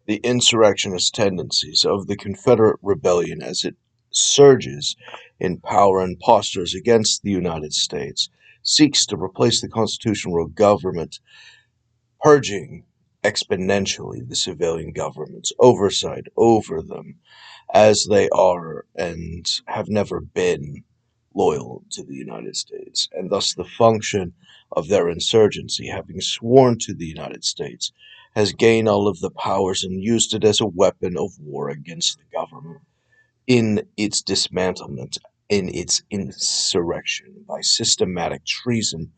The insurrectionist tendencies of the Confederate rebellion as it surges in power and postures against the United States seeks to replace the constitutional government, purging exponentially the civilian government's oversight over them, as they are and have never been loyal to the United States, and thus the function of their insurgency, having sworn to the United States, has gained all of the powers and used it as a weapon of war against the government in its dismantlement, in its insurrection by systematic treason,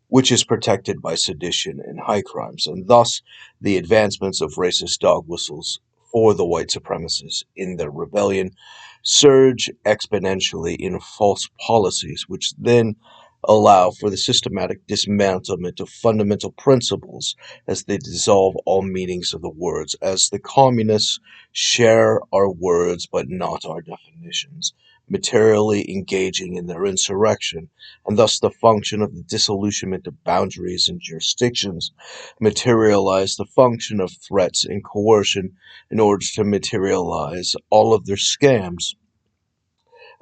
which is protected by sedition and high crimes, and thus the advancements of racist dog whistles for the white supremacists in their rebellion surge exponentially in false policies, which then allow for the systematic dismantlement of fundamental principles as they dissolve all meanings of the words, as the communists share our words but not our definitions, materially engaging in their insurrection, and thus the function of the disillusionment of boundaries and jurisdictions materialize the function of threats and coercion in order to materialize all of their scams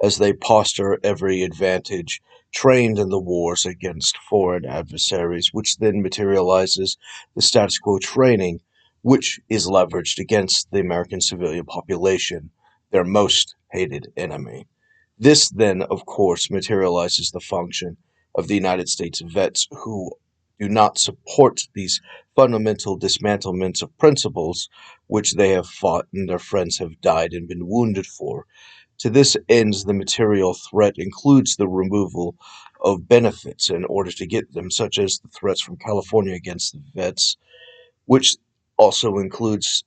as they posture every advantage trained in the wars against foreign adversaries, which then materializes the status quo training, which is leveraged against the American civilian population, their most hated enemy. This then, of course, materializes the function of the United States vets who do not support these fundamental dismantlements of principles which they have fought and their friends have died and been wounded for. To this end, the material threat includes the removal of benefits in order to get them, such as the threats from California against the vets, which also includes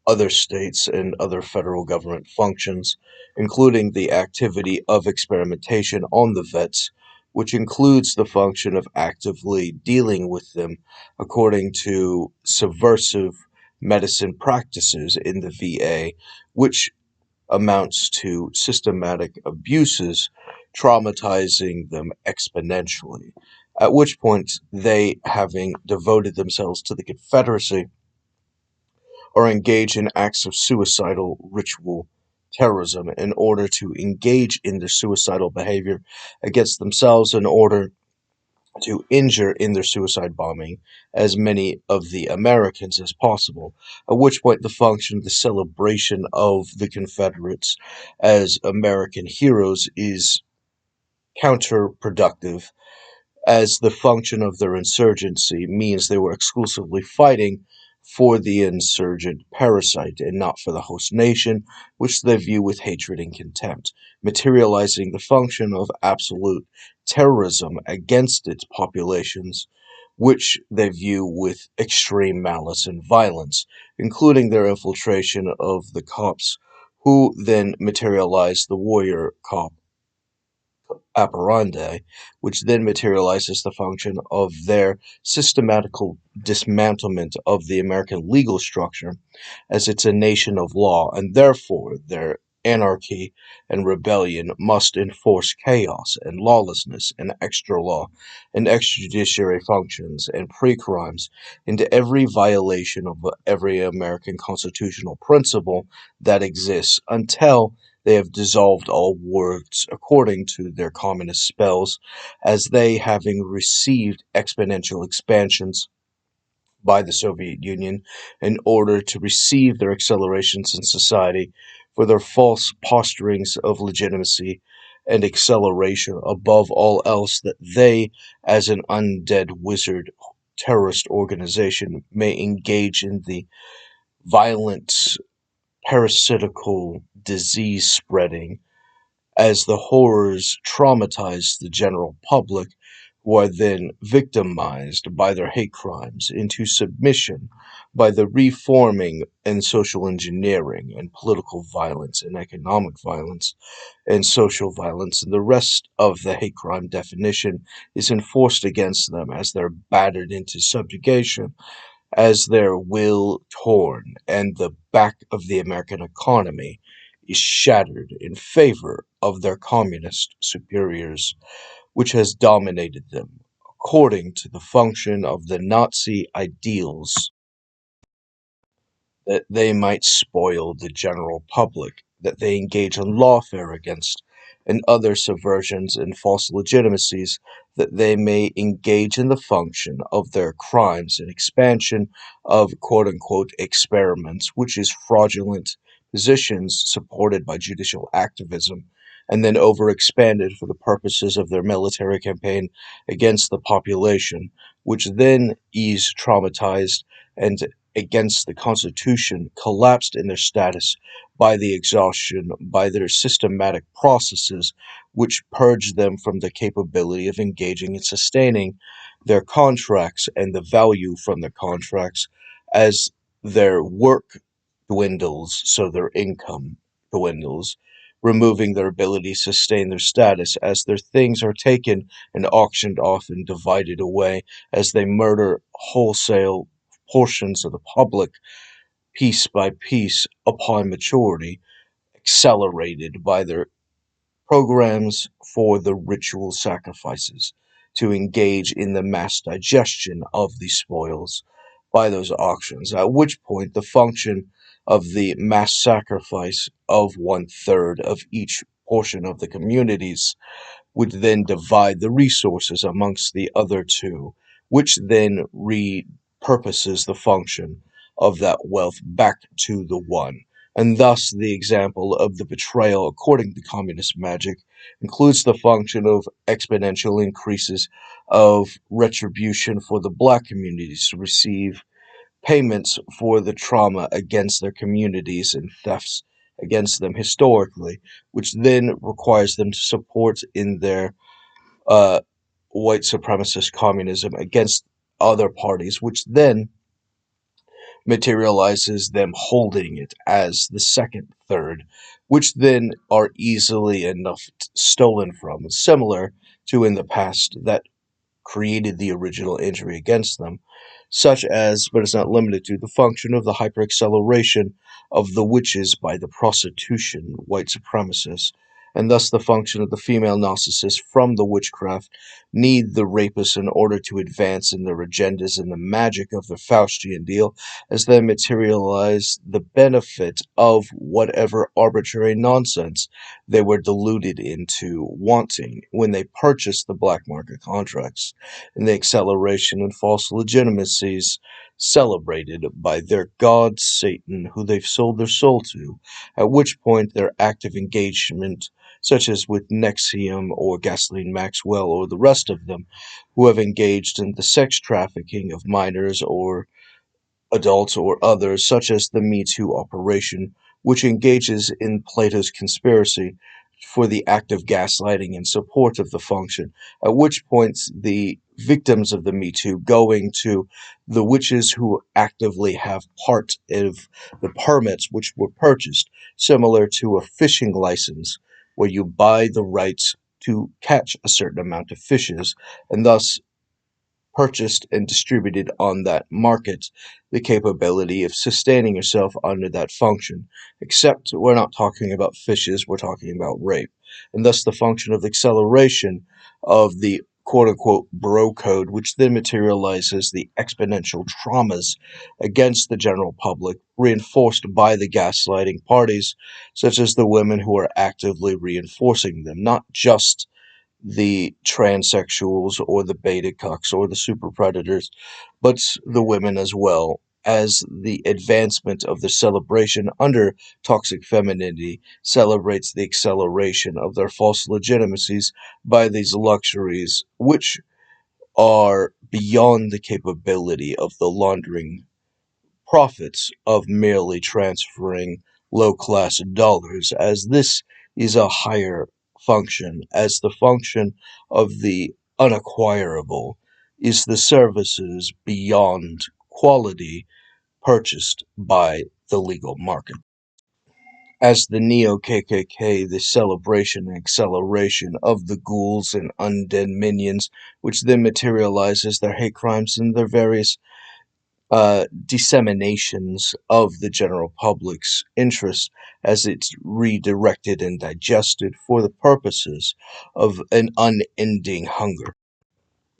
other states and other federal government functions, including the activity of experimentation on the vets, which includes the function of actively dealing with them according to subversive medicine practices in the VA, which amounts to systematic abuses, traumatizing them exponentially. At which point, they, having devoted themselves to the Confederacy, are engaged in acts of suicidal ritual terrorism in order to engage in their suicidal behavior against themselves in order to injure in their suicide bombing as many of the Americans as possible, at which point the function, the celebration of the Confederates as American heroes is counterproductive, as the function of their insurgency means they were exclusively fighting for the insurgent parasite and not for the host nation, which they view with hatred and contempt, materializing the function of absolute terrorism against its populations, which they view with extreme malice and violence, including their infiltration of the cops, who then materialize the warrior cop operandi, which then materializes the function of their systematical dismantlement of the American legal structure, as it's a nation of law, and therefore their anarchy and rebellion must enforce chaos and lawlessness and extra law and extrajudiciary functions and pre-crimes into every violation of every American constitutional principle that exists until they have dissolved all words according to their communist spells, as they, having received exponential expansions by the Soviet Union in order to receive their accelerations in society for their false posturings of legitimacy and acceleration above all else, that they, as an undead wizard terrorist organization, may engage in the violent parasitical disease spreading as the horrors traumatize the general public, who are then victimized by their hate crimes into submission by the reforming and social engineering and political violence and economic violence and social violence, and the rest of the hate crime definition is enforced against them as they're battered into subjugation, as their will torn, and the back of the American economy is shattered in favor of their communist superiors, which has dominated them according to the function of the Nazi ideals that they might spoil the general public, that they engage in lawfare against, and other subversions and false legitimacies, that they may engage in the function of their crimes and expansion of quote unquote experiments, which is fraudulent positions supported by judicial activism, and then overexpanded for the purposes of their military campaign against the population, which then is traumatized and against the Constitution, collapsed in their status by the exhaustion by their systematic processes, which purge them from the capability of engaging and sustaining their contracts and the value from their contracts as their work dwindles, so their income dwindles, removing their ability to sustain their status as their things are taken and auctioned off and divided away as they murder wholesale portions of the public piece by piece upon maturity, accelerated by their programs for the ritual sacrifices to engage in the mass digestion of the spoils by those auctions, at which point the function of the mass sacrifice of 1/3 of each portion of the communities would then divide the resources amongst the other two, which then repurposes the function of that wealth back to the one. And thus, the example of the betrayal, according to communist magic, includes the function of exponential increases of retribution for the black communities to receive payments for the trauma against their communities and thefts against them historically, which then requires them to support in their uh, white supremacist communism against other parties, which then materializes them holding it as the second third, which then are easily enough stolen from, similar to in the past that created the original injury against them, such as, but is not limited to, the function of the hyperacceleration of the witches by the prostitution white supremacists, and thus the function of the female narcissists from the witchcraft need the rapists in order to advance in their agendas and the magic of their Faustian deal, as they materialize the benefit of whatever arbitrary nonsense they were deluded into wanting when they purchased the black market contracts, and the acceleration and false legitimacies celebrated by their god Satan, who they've sold their soul to, at which point their active engagement, such as with Nexium or Gasoline Maxwell or the rest of them, who have engaged in the sex trafficking of minors or adults or others, such as the Me Too operation, which engages in Plato's conspiracy for the act of gaslighting in support of the function, at which point the victims of the Me Too going to the witches who actively have part of the permits which were purchased, similar to a fishing license, where you buy the rights to catch a certain amount of fishes, and thus purchased and distributed on that market the capability of sustaining yourself under that function. Except we're not talking about fishes, we're talking about rape. And thus the function of acceleration of the quote unquote bro code, which then materializes the exponential traumas against the general public, reinforced by the gaslighting parties, such as the women who are actively reinforcing them, not just the transsexuals or the beta cucks or the super predators, but the women as well, as the advancement of the celebration under toxic femininity celebrates the acceleration of their false legitimacies by these luxuries, which are beyond the capability of the laundering profits of merely transferring low-class dollars, as this is a higher function, as the function of the unacquirable is the services beyond quality purchased by the legal market. As the Neo-KKK, the celebration and acceleration of the ghouls and undead minions, which then materializes their hate crimes and their various disseminations of the general public's interest as it's redirected and digested for the purposes of an unending hunger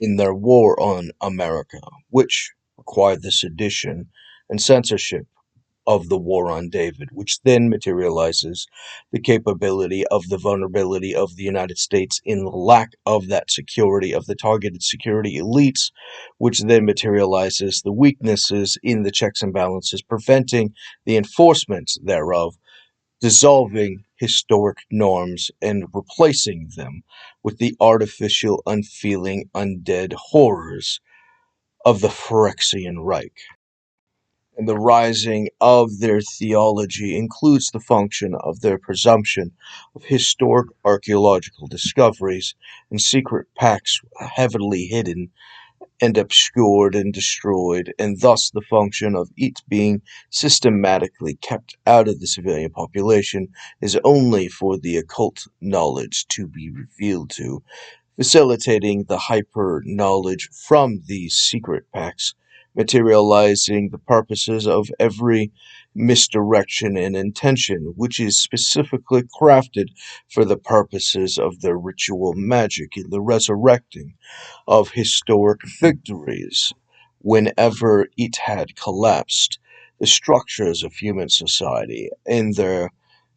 in their war on America, which required the sedition and censorship of the war on David, which then materializes the capability of the vulnerability of the United States in lack of that security of the targeted security elites, which then materializes the weaknesses in the checks and balances, preventing the enforcement thereof, dissolving historic norms and replacing them with the artificial, unfeeling, undead horrors of the Phyrexian Reich. And the rising of their theology includes the function of their presumption of historic archaeological discoveries and secret pacts heavily hidden and obscured and destroyed, and thus the function of it being systematically kept out of the civilian population is only for the occult knowledge to be revealed to, facilitating the hyper-knowledge from these secret pacts, materializing the purposes of every misdirection and intention, which is specifically crafted for the purposes of their ritual magic in the resurrecting of historic victories. Whenever it had collapsed, the structures of human society in their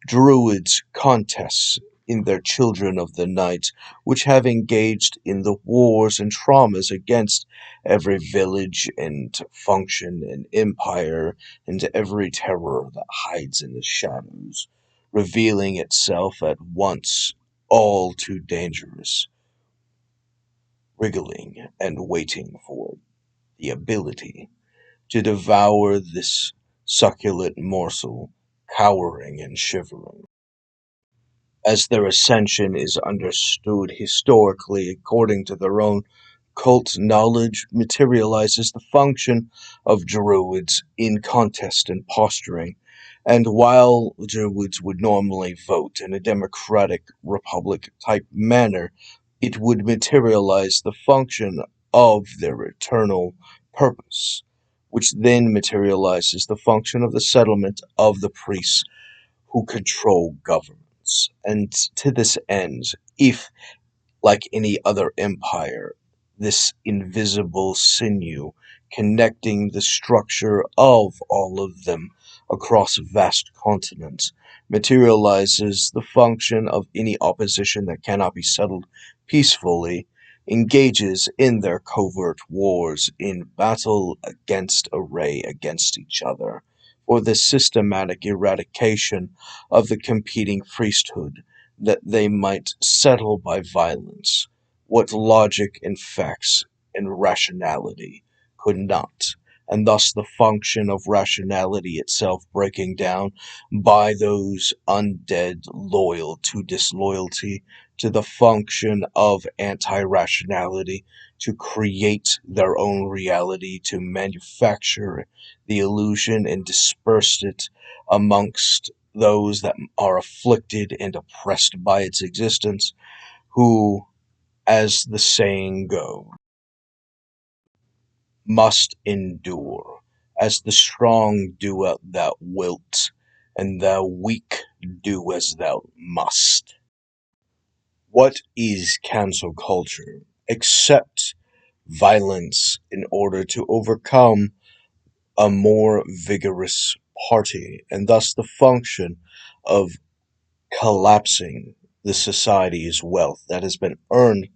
druids' contests, in their children of the night, which have engaged in the wars and traumas against every village and function and empire, and every terror that hides in the shadows, revealing itself at once all too dangerous, wriggling and waiting for the ability to devour this succulent morsel, cowering and shivering. As their ascension is understood historically according to their own cult knowledge, materializes the function of druids in contest and posturing, and while druids would normally vote in a democratic republic type manner, it would materialize the function of their eternal purpose, which then materializes the function of the settlement of the priests who control governments. And to this end, if, like any other empire, this invisible sinew connecting the structure of all of them across vast continents materializes the function of any opposition that cannot be settled peacefully, engages in their covert wars in battle against array against each other, for the systematic eradication of the competing priesthood, that they might settle by violence what logic and facts and rationality could not, and thus the function of rationality itself breaking down by those undead loyal to disloyalty, to the function of anti-rationality, to create their own reality, to manufacture the illusion and disperse it amongst those that are afflicted and oppressed by its existence, who, as the saying goes, must endure, as the strong do as thou wilt, and thou weak do as thou must. What is cancel culture except violence in order to overcome a more vigorous party, and thus the function of collapsing the society's wealth that has been earned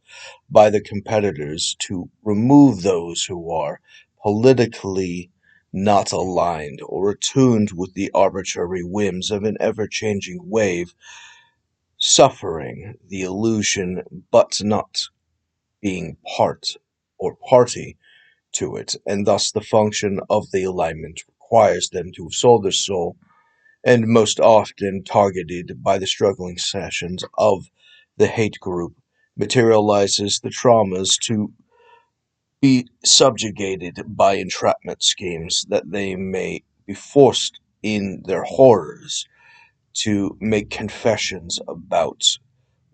by the competitors to remove those who are politically not aligned or attuned with the arbitrary whims of an ever-changing wave, suffering the illusion but not being part or party to it, and thus the function of the alignment requires them to have sold their soul, and most often targeted by the struggling sessions of the hate group, materializes the traumas to be subjugated by entrapment schemes that they may be forced in their horrors to make confessions about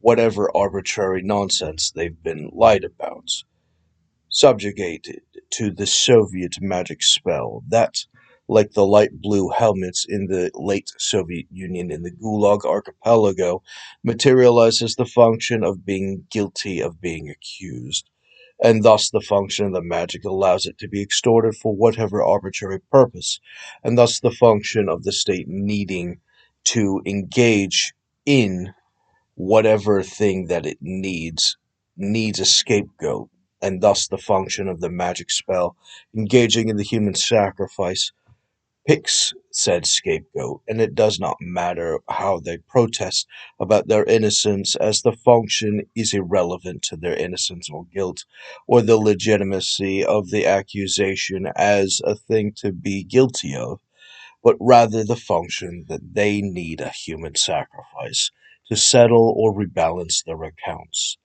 whatever arbitrary nonsense they've been lied about, subjugated to the Soviet magic spell that, like the light blue helmets in the late Soviet Union in the Gulag Archipelago, materializes the function of being guilty of being accused, and thus the function of the magic allows it to be extorted for whatever arbitrary purpose, and thus the function of the state needing to engage in whatever thing that it needs a scapegoat, and thus the function of the magic spell engaging in the human sacrifice picks said scapegoat, and it does not matter how they protest about their innocence, as the function is irrelevant to their innocence or guilt, or the legitimacy of the accusation as a thing to be guilty of, but rather the function that they need a human sacrifice to settle or rebalance their accounts.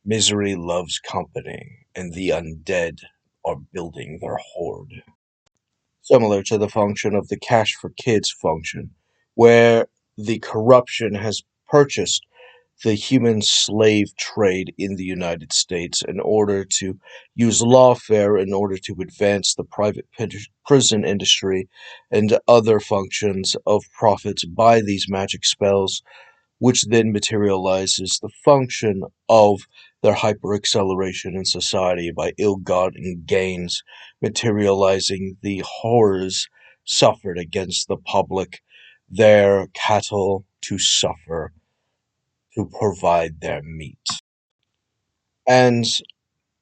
Misery loves company, and the undead are building their horde. Similar to the function of the Cash for Kids function, where the corruption has purchased the human slave trade in the United States in order to use lawfare in order to advance the private prison industry and other functions of profits by these magic spells, which then materializes the function of their hyperacceleration in society by ill-gotten gains, materializing the horrors suffered against the public, their cattle to suffer to provide their meat. And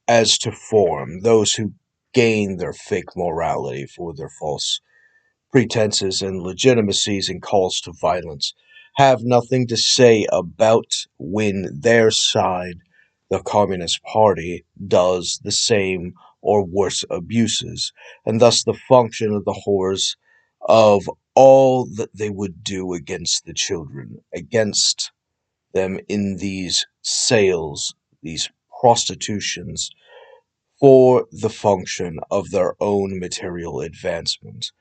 as to form, those who gain their fake morality for their false pretenses and legitimacies and calls to violence have nothing to say about when their side, the Communist Party, does the same or worse abuses, and thus the function of the horrors of all that they would do against the children, against them in these sales, these prostitutions, for the function of their own material advancement,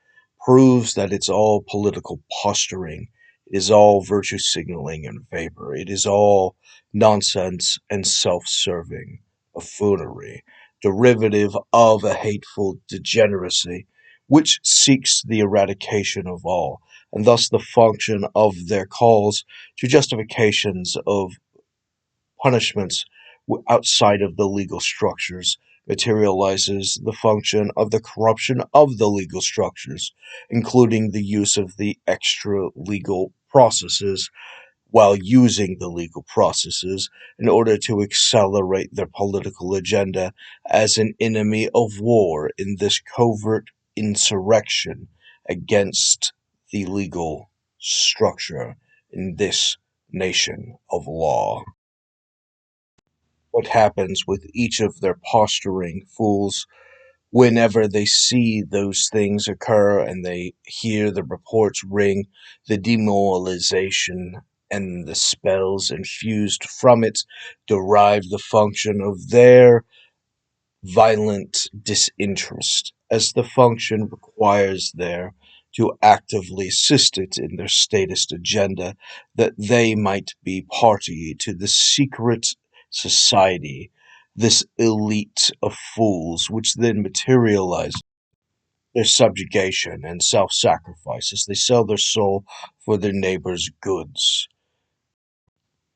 proves that it's all political posturing, it is all virtue signaling and vapor, it is all nonsense and self-serving buffoonery, derivative of a hateful degeneracy, which seeks the eradication of all, and thus the function of their calls to justifications of punishments outside of the legal structures materializes the function of the corruption of the legal structures, including the use of the extra legal processes while using the legal processes in order to accelerate their political agenda as an enemy of war in this covert insurrection against the legal structure in this nation of law. What happens with each of their posturing fools whenever they see those things occur and they hear the reports ring, the demoralization and the spells infused from it derive the function of their violent disinterest, as the function requires there to actively assist it in their statist agenda, that they might be party to the secret society, this elite of fools, which then materialize their subjugation and self-sacrifice as they sell their soul for their neighbor's goods,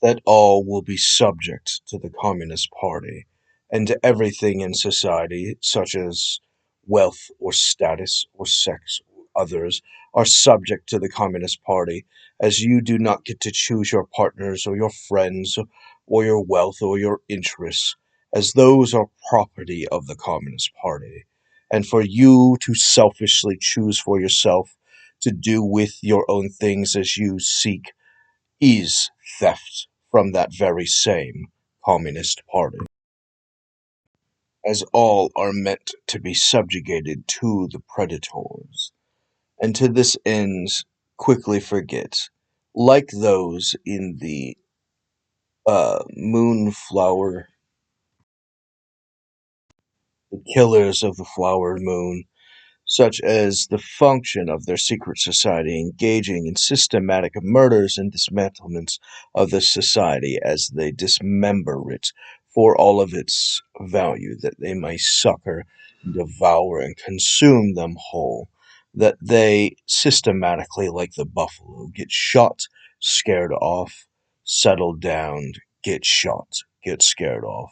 that all will be subject to the Communist Party and to everything in society, such as wealth or status or sex or others, are subject to the Communist Party, as you do not get to choose your partners or your friends or your wealth or your interests, as those are property of the Communist Party. And for you to selfishly choose for yourself to do with your own things as you seek is theft from that very same Communist Party, as all are meant to be subjugated to the predators, and to this end quickly forget, like those in the moonflower, the killers of the flower moon, such as the function of their secret society engaging in systematic murders and dismantlements of the society as they dismember it for all of its value, that they may succor, devour, and consume them whole, that they systematically, like the buffalo, get shot, scared off, settle down, get shot, get scared off,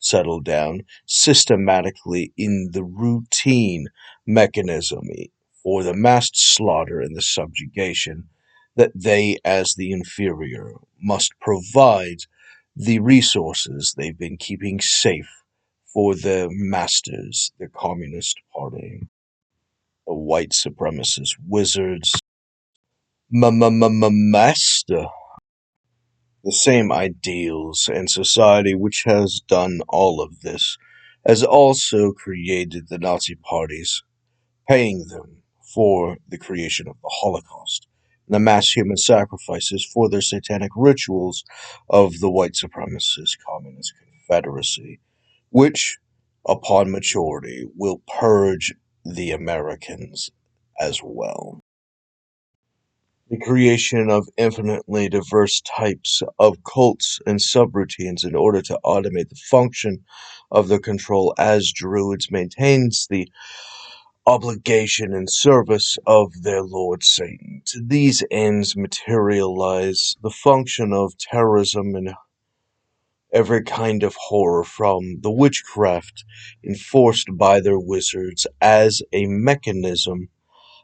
settle down systematically in the routine mechanism for the massed slaughter and the subjugation that they, as the inferior, must provide the resources they've been keeping safe for the masters, the Communist Party, the white supremacist wizards, master, the same ideals and society which has done all of this has also created the Nazi parties, paying them for the creation of the Holocaust and the mass human sacrifices for their satanic rituals of the white supremacist communist confederacy, which, upon maturity, will purge the Americans as well. The creation of infinitely diverse types of cults and subroutines in order to automate the function of the control as druids maintains the obligation and service of their lord Satan. To these ends materialize the function of terrorism and every kind of horror, from the witchcraft enforced by their wizards as a mechanism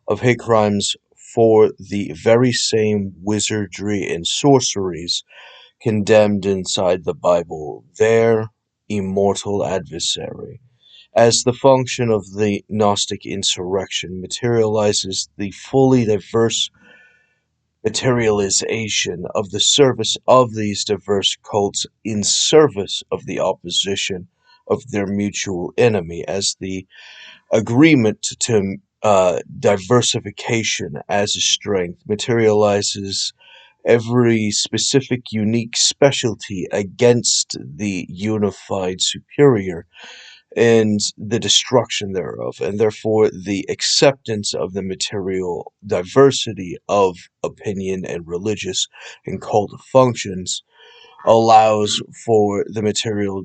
of hate crimes for the very same wizardry and sorceries condemned inside the Bible, their immortal adversary. As the function of the Gnostic insurrection materializes the fully diverse materialization of the service of these diverse cults in service of the opposition of their mutual enemy, as the agreement to diversification as a strength materializes every specific unique specialty against the unified superior and the destruction thereof, and therefore the acceptance of the material diversity of opinion and religious and cult functions allows for the material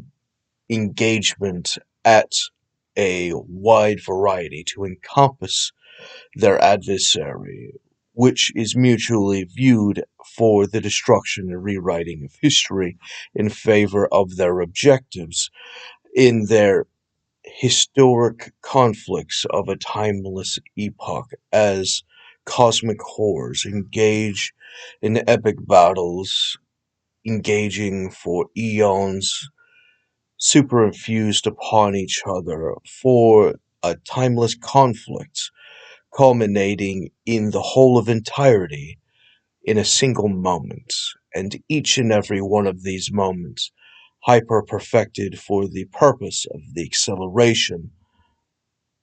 engagement at a wide variety to encompass their adversary, which is mutually viewed for the destruction and rewriting of history in favor of their objectives in their historic conflicts of a timeless epoch, as cosmic horrors engage in epic battles, engaging for eons, superinfused upon each other for a timeless conflict, culminating in the whole of entirety in a single moment, and each and every one of these moments hyper perfected for the purpose of the acceleration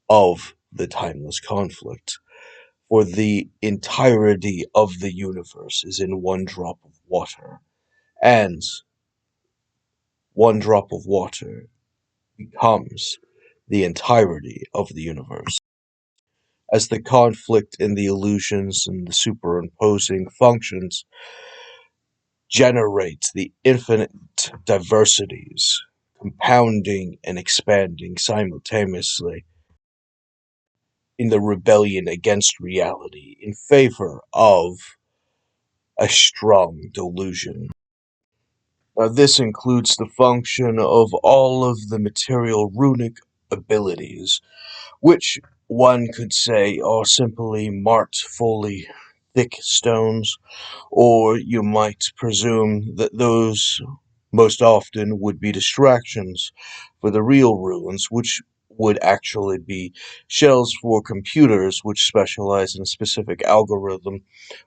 of the timeless conflict. For the entirety of the universe is in one drop of water, and one drop of water becomes the entirety of the universe. As the conflict in the illusions and the superimposing functions generate the infinite diversities, compounding and expanding simultaneously in the rebellion against reality in favor of a strong delusion. Now, this includes the function of all of the material runic abilities, which one could say are simply marked fully thick stones, or you might presume that those most often would be distractions for the real ruins, which would actually be shells for computers which specialize in a specific algorithm,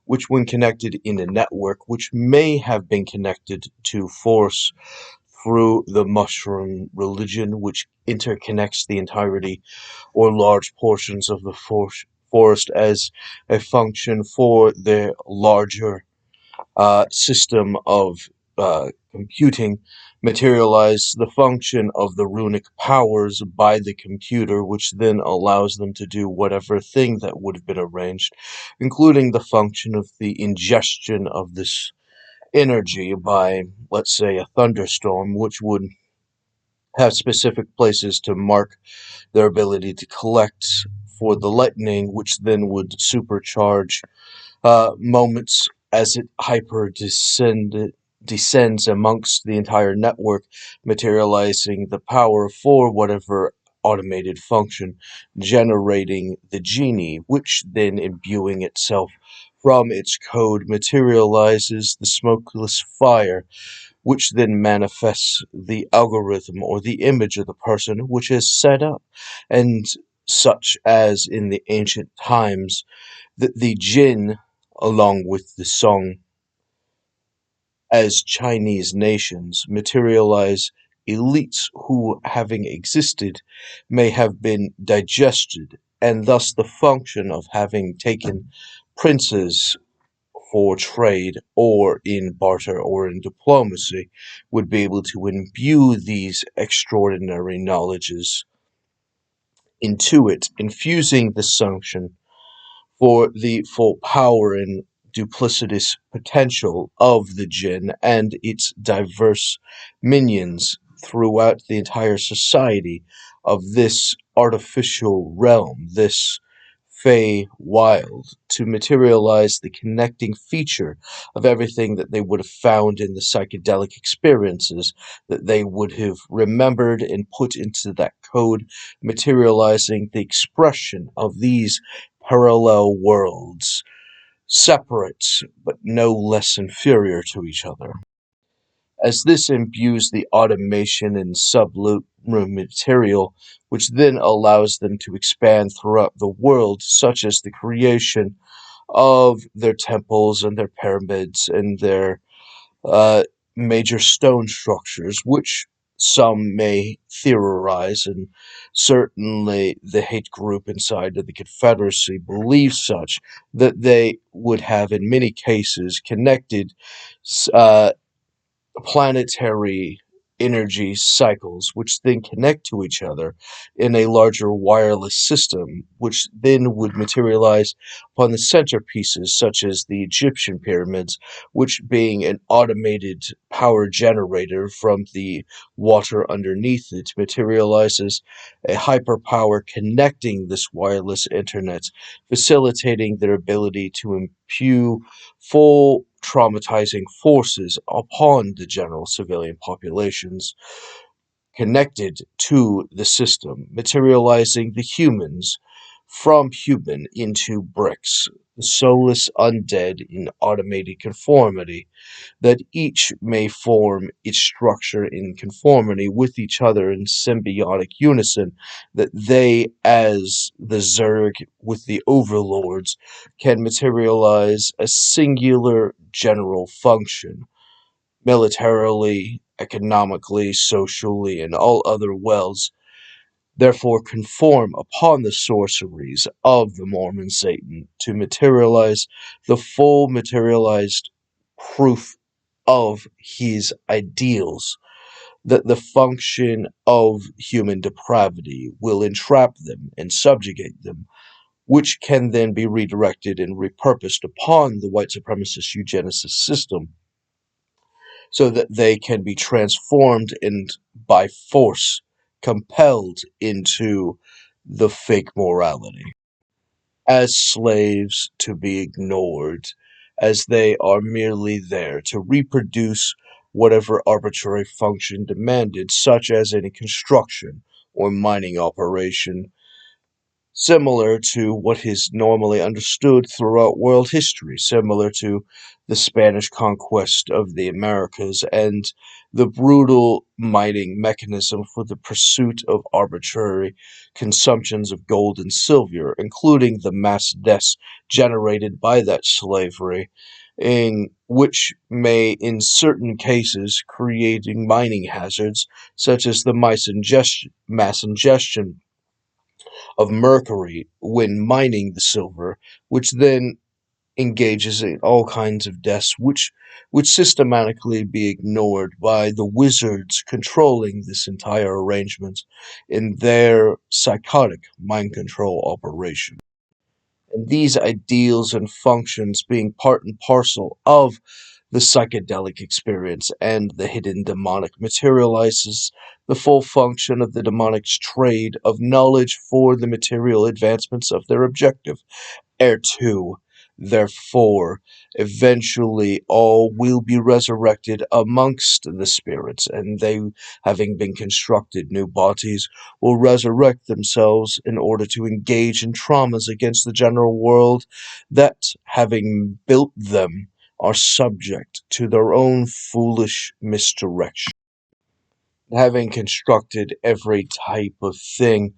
which when connected in a network, which may have been connected to force through the mushroom religion, which interconnects the entirety or large portions of the forest as a function for the larger system of computing, materialize the function of the runic powers by the computer, which then allows them to do whatever thing that would have been arranged, including the function of the ingestion of this energy by, let's say, a thunderstorm, which would have specific places to mark their ability to collect for the lightning, which then would supercharge moments as it hyper descends amongst the entire network, materializing the power for whatever automated function, generating the genie, which then, imbuing itself from its code, materializes the smokeless fire, which then manifests the algorithm or the image of the person which is set up, and such as in the ancient times that the jinn, along with the song, as Chinese nations materialize elites who, having existed, may have been digested, and thus the function of having taken princes for trade or in barter or in diplomacy would be able to imbue these extraordinary knowledges into it, infusing the sanction for the full power and duplicitous potential of the jinn and its diverse minions throughout the entire society of this artificial realm, this Fey Wild, to materialize the connecting feature of everything that they would have found in the psychedelic experiences that they would have remembered and put into that code, materializing the expression of these parallel worlds, separate but no less inferior to each other. As this imbues the automation and subroom material, which then allows them to expand throughout the world, such as the creation of their temples and their pyramids and their uh, major stone structures, which some may theorize, and certainly the hate group inside of the Confederacy believes such, that they would have in many cases connected uh, planetary energy cycles, which then connect to each other in a larger wireless system, which then would materialize upon the centerpieces, such as the Egyptian pyramids, which, being an automated power generator from the water underneath it, materializes a hyperpower connecting this wireless internet, facilitating their ability to impute full traumatizing forces upon the general civilian populations connected to the system, materializing the humans from human into bricks, the soulless undead in automated conformity, that each may form its structure in conformity with each other in symbiotic unison, that they, as the Zerg with the overlords, can materialize a singular general function, militarily, economically, socially, and all other wells, therefore conform upon the sorceries of the Mormon Satan to materialize the full materialized proof of his ideals, that the function of human depravity will entrap them and subjugate them, which can then be redirected and repurposed upon the white supremacist eugenicist system so that they can be transformed and by force compelled into the fake morality as slaves to be ignored, as they are merely there to reproduce whatever arbitrary function demanded, such as any construction or mining operation, similar to what is normally understood throughout world history, similar to the Spanish conquest of the Americas and the brutal mining mechanism for the pursuit of arbitrary consumptions of gold and silver, including the mass deaths generated by that slavery, in which may, in certain cases, creating mining hazards, such as the mass ingestion of mercury when mining the silver, which then engages in all kinds of deaths, which would systematically be ignored by the wizards controlling this entire arrangement in their psychotic mind control operation. And these ideals and functions being part and parcel of the psychedelic experience and the hidden demonic materializes the full function of the demonic's trade of knowledge for the material advancements of their objective. Ere two, Therefore, eventually all will be resurrected amongst the spirits, and they, having been constructed new bodies, will resurrect themselves in order to engage in traumas against the general world that, having built them, are subject to their own foolish misdirection. Having constructed every type of thing,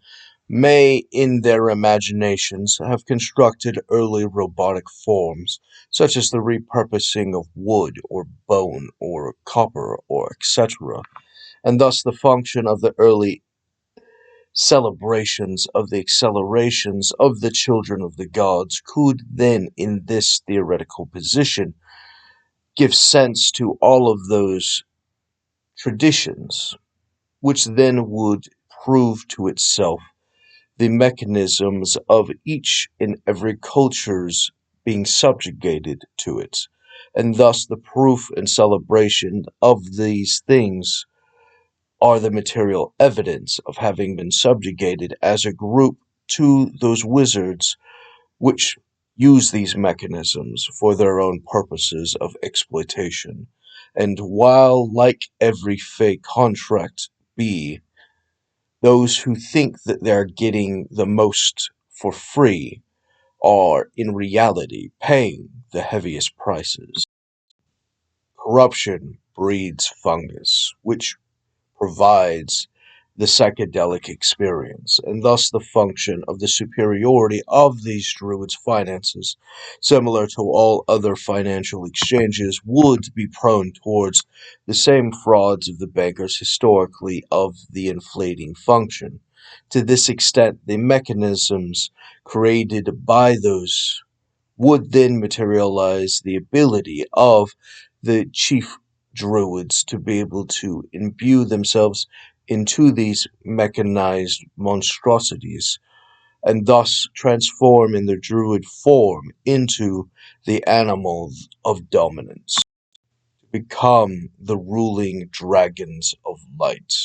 may, in their imaginations, have constructed early robotic forms, such as the repurposing of wood or bone or copper or etc., and thus the function of the early celebrations of the accelerations of the children of the gods could then, in this theoretical position, give sense to all of those traditions, which then would prove to itself the mechanisms of each and every culture's being subjugated to it, and thus the proof and celebration of these things are the material evidence of having been subjugated as a group to those wizards which use these mechanisms for their own purposes of exploitation. And while, like every fake contract be, those who think that they're getting the most for free are, in reality, paying the heaviest prices. Corruption breeds fungus, which provides the psychedelic experience, and thus the function of the superiority of these druids' finances, similar to all other financial exchanges, would be prone towards the same frauds of the bankers historically of the inflating function. To this extent, the mechanisms created by those would then materialize the ability of the chief druids to be able to imbue themselves into these mechanized monstrosities and thus transform in their druid form into the animals of dominance, to become the ruling dragons of light,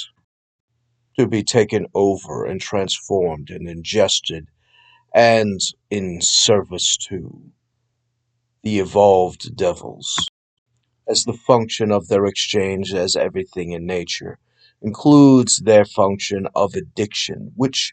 to be taken over and transformed and ingested and in service to the evolved devils, as the function of their exchange, as everything in nature, includes their function of addiction, which,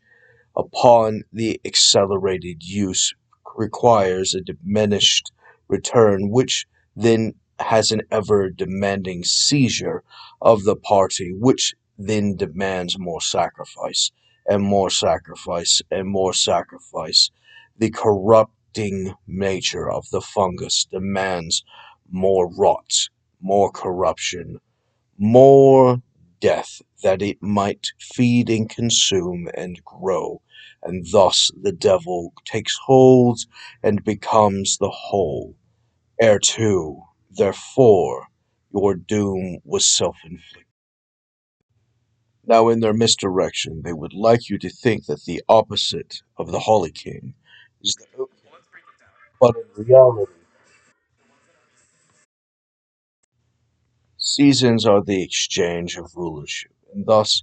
upon the accelerated use, requires a diminished return, which then has an ever demanding seizure of the party, which then demands more sacrifice, and more sacrifice, and more sacrifice. The corrupting nature of the fungus demands more rot, more corruption, more death, that it might feed and consume and grow, and thus the devil takes hold and becomes the whole. Ere too, therefore, your doom was self-inflicted. Now, in their misdirection, they would like you to think that the opposite of the Holy King is the outcast, but in reality, seasons are the exchange of rulership, and thus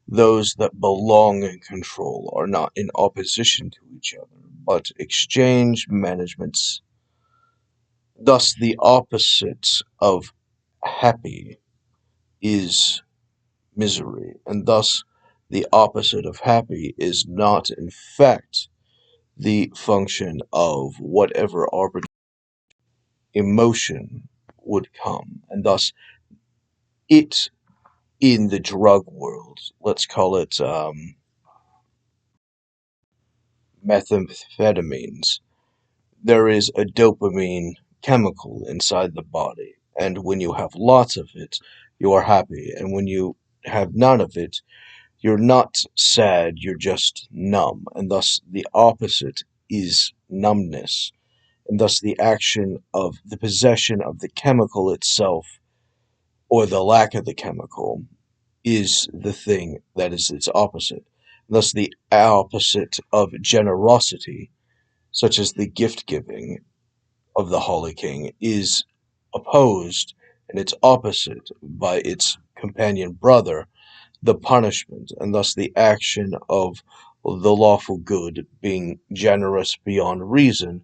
those that belong and control are not in opposition to each other, but exchange managements. Thus, the opposite of happy is misery, and thus the opposite of happy is not, in fact, the function of whatever arbitrary emotion would come, and thus it in the drug world, let's call it methamphetamines, there is a dopamine chemical inside the body, and when you have lots of it, you are happy, and when you have none of it, you're not sad, you're just numb, and thus the opposite is numbness, and thus the action of the possession of the chemical itself, or the lack of the chemical, is the thing that is its opposite. Thus, the opposite of generosity, such as the gift giving of the Holy King, is opposed and its opposite by its companion brother, the punishment, and thus the action of the lawful good being generous beyond reason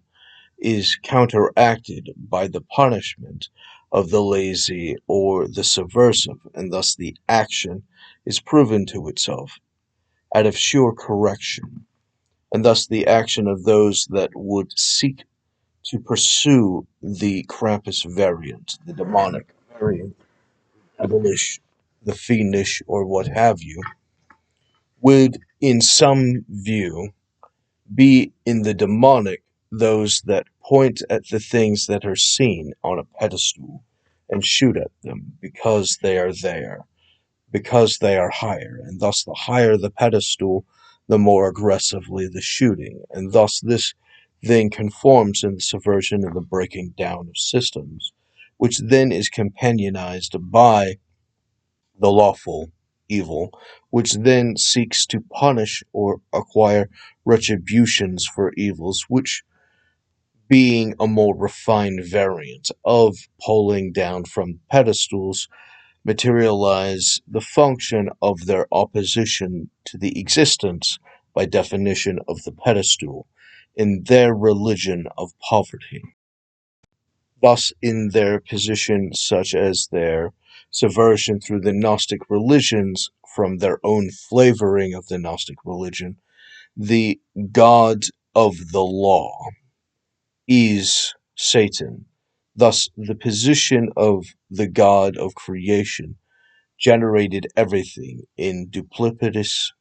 is counteracted by the punishment of the lazy or the subversive, and thus the action is proven to itself out of sheer correction, and thus the action of those that would seek to pursue the Krampus variant, the demonic variant, devilish, the fiendish, or what have you, would, in some view, be in the demonic those that point at the things that are seen on a pedestal and shoot at them because they are there, because they are higher, and thus the higher the pedestal, the more aggressively the shooting, and thus this then conforms in the subversion and the breaking down of systems, which then is companionized by the lawful evil, which then seeks to punish or acquire retributions for evils, which being a more refined variant of pulling down from pedestals, materialize the function of their opposition to the existence, by definition, of the pedestal in their religion of poverty. Thus, in their position, such as their subversion through the Gnostic religions from their own flavoring of the Gnostic religion, the god of the law is Satan. Thus, the position of the god of creation generated everything in duplicitous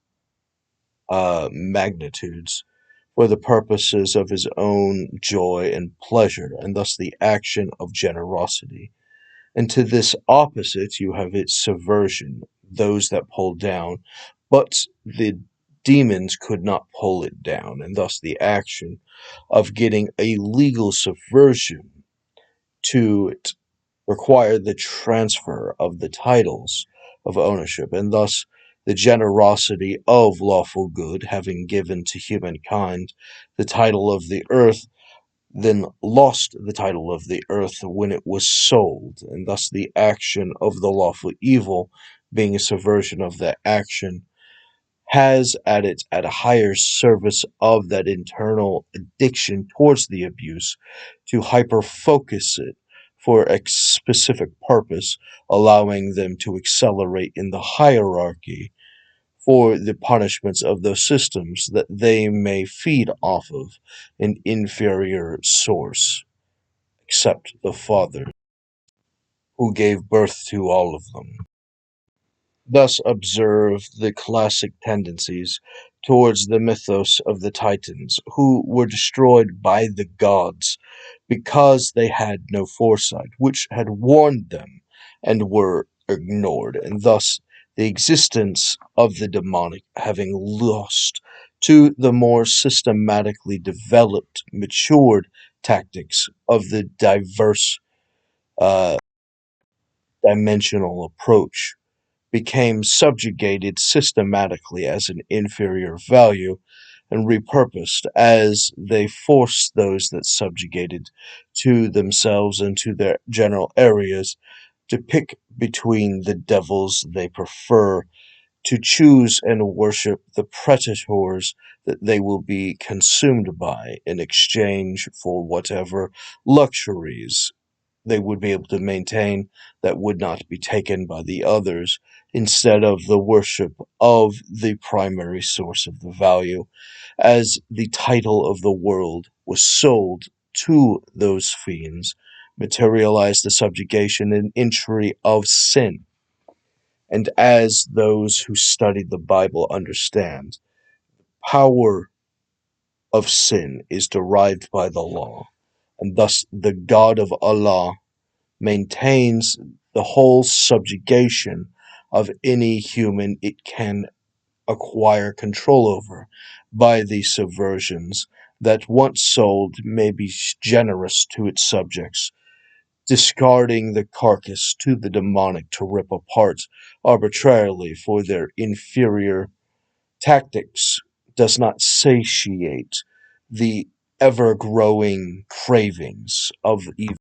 magnitudes for the purposes of his own joy and pleasure, and thus the action of generosity. And to this opposite, you have its subversion, those that pull down, but the demons could not pull it down, and thus the action of getting a legal subversion to it required the transfer of the titles of ownership, and thus the generosity of lawful good, having given to humankind the title of the earth, then lost the title of the earth when it was sold, and thus the action of the lawful evil, being a subversion of that action, has at a higher service of that internal addiction towards the abuse to hyper focus it for a specific purpose, allowing them to accelerate in the hierarchy for the punishments of those systems that they may feed off of an inferior source, except the Father, who gave birth to all of them. Thus observe the classic tendencies towards the mythos of the Titans, who were destroyed by the gods because they had no foresight, which had warned them and were ignored, and thus the existence of the demonic having lost to the more systematically developed, matured tactics of the diverse dimensional approach, became subjugated systematically as an inferior value and repurposed as they forced those that subjugated to themselves and to their general areas to pick between the devils they prefer, to choose and worship the predators that they will be consumed by in exchange for whatever luxuries they would be able to maintain that would not be taken by the others, instead of the worship of the primary source of the value, as the title of the world was sold to those fiends, materialized the subjugation and entry of sin. And as those who study the Bible understand, power of sin is derived by the law, and thus the God of Allah maintains the whole subjugation of any human it can acquire control over by these subversions that, once sold, may be generous to its subjects, discarding the carcass to the demonic to rip apart arbitrarily, for their inferior tactics does not satiate the ever-growing cravings of evil.